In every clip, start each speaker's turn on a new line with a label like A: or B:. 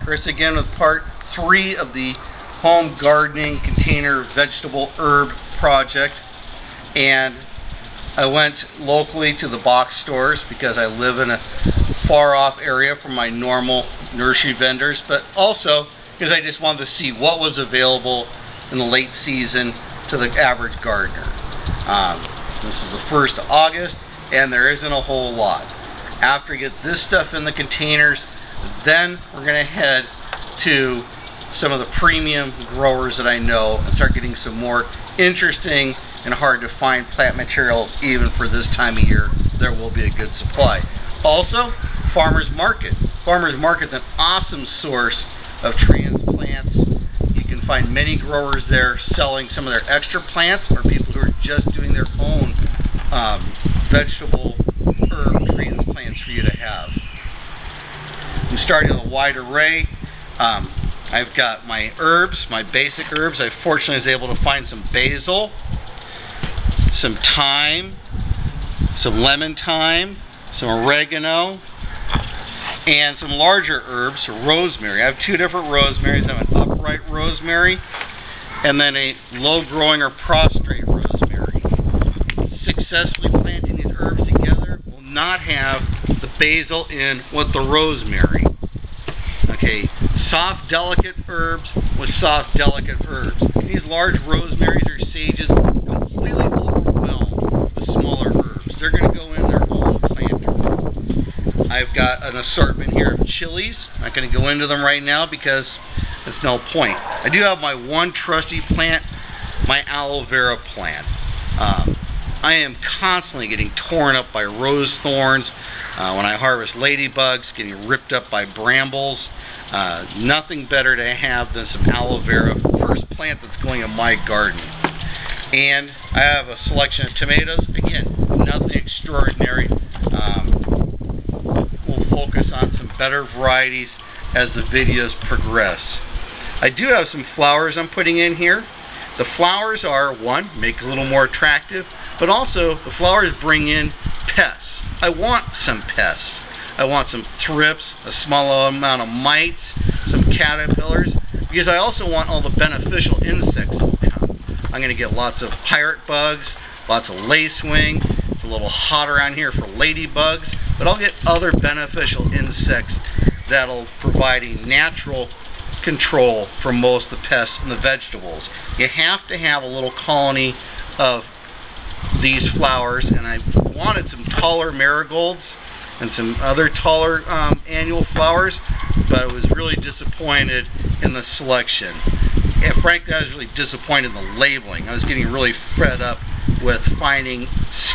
A: Chris again with part 3 of the home gardening container vegetable herb project. And I went locally to the box stores because I live in a far off area from my normal nursery vendors, but also because I just wanted to see what was available in the late season to the average gardener. This is the 1st of August and there isn't a whole lot. After I get this stuff in the containers, then we're going to head to some of the premium growers that I know and start getting some more interesting and hard to find plant materials. Even for this time of year, there will be a good supply. Also, farmers market. Farmers market's an awesome source of transplants. You can find many growers there selling some of their extra plants, or people who are just doing their own vegetable herb transplants for you to have. I'm starting with a wide array. I've got my herbs, my basic herbs. I fortunately was able to find some basil, some thyme, some lemon thyme, some oregano, and some larger herbs, rosemary. I have 2 different rosemaries. I have an upright rosemary and then a low-growing or prostrate rosemary. Successfully planting these herbs together will not have the basil in with the rosemary. Okay, soft, delicate herbs with soft, delicate herbs. These large rosemaries or sages completely overwhelm the smaller herbs. They're going to go in their own planter. I've got an assortment here of chilies. I'm not going to go into them right now because there's no point. I do have my one trusty plant, my aloe vera plant. I am constantly getting torn up by rose thorns. When I harvest ladybugs, getting ripped up by brambles. Nothing better to have than some aloe vera, first plant that's going in my garden. And I have a selection of tomatoes. Again, nothing extraordinary. We'll focus on some better varieties as the videos progress. I do have some flowers I'm putting in here. The flowers are, one, make it a little more attractive, but also the flowers bring in pests. I want some pests. I want some thrips, a small amount of mites, some caterpillars, because I also want all the beneficial insects to come. I'm going to get lots of pirate bugs, lots of lacewing. It's a little hot around here for ladybugs, but I'll get other beneficial insects that'll provide a natural control for most of the pests in the vegetables. You have to have a little colony of these flowers, and I wanted some taller marigolds and some other taller annual flowers, but I was really disappointed in the selection. And frankly, I was really disappointed in the labeling. I was getting really fed up with finding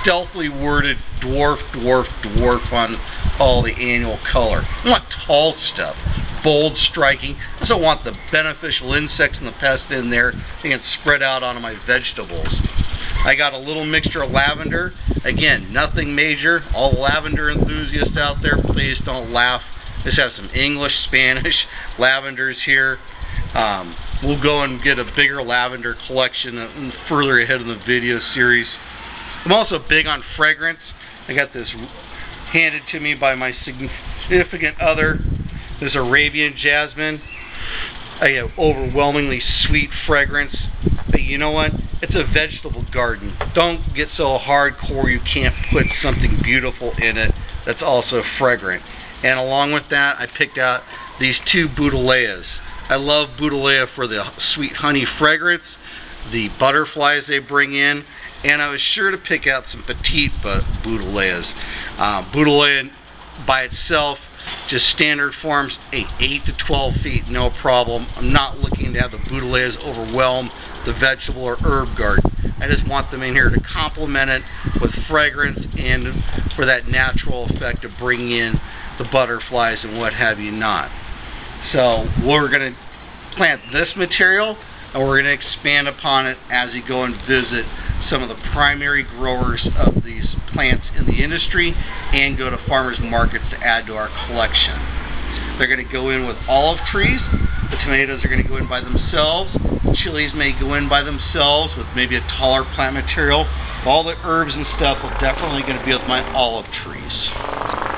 A: stealthily worded dwarf on all the annual color. I want tall stuff, bold, striking. I also want the beneficial insects and the pests in there that can spread out onto my vegetables. I got a little mixture of lavender. Again, nothing major. All the lavender enthusiasts out there, please don't laugh. This has some English, Spanish lavenders here. We'll go and get a bigger lavender collection further ahead in the video series. I'm also big on fragrance. I got this handed to me by my significant other. This Arabian Jasmine. I have overwhelmingly sweet fragrance. But you know what? It's a vegetable garden. Don't get so hardcore you can't put something beautiful in it that's also fragrant. And along with that, I picked out these 2 Bouteillas. I love Bouteilla for the sweet honey fragrance, the butterflies they bring in, and I was sure to pick out some petite Bouteillas. Bouteilla by itself, just standard forms, 8 to 12 feet, no problem. I'm not looking to have the Bouteillas overwhelm the vegetable or herb garden. I just want them in here to complement it with fragrance and for that natural effect of bringing in the butterflies and what have you not. So we're going to plant this material and we're going to expand upon it as we go and visit some of the primary growers of these plants in the industry and go to farmers markets to add to our collection. They're going to go in with olive trees. The tomatoes are going to go in by themselves. Chilies may go in by themselves with maybe a taller plant material. All the herbs and stuff are definitely going to be with my olive trees.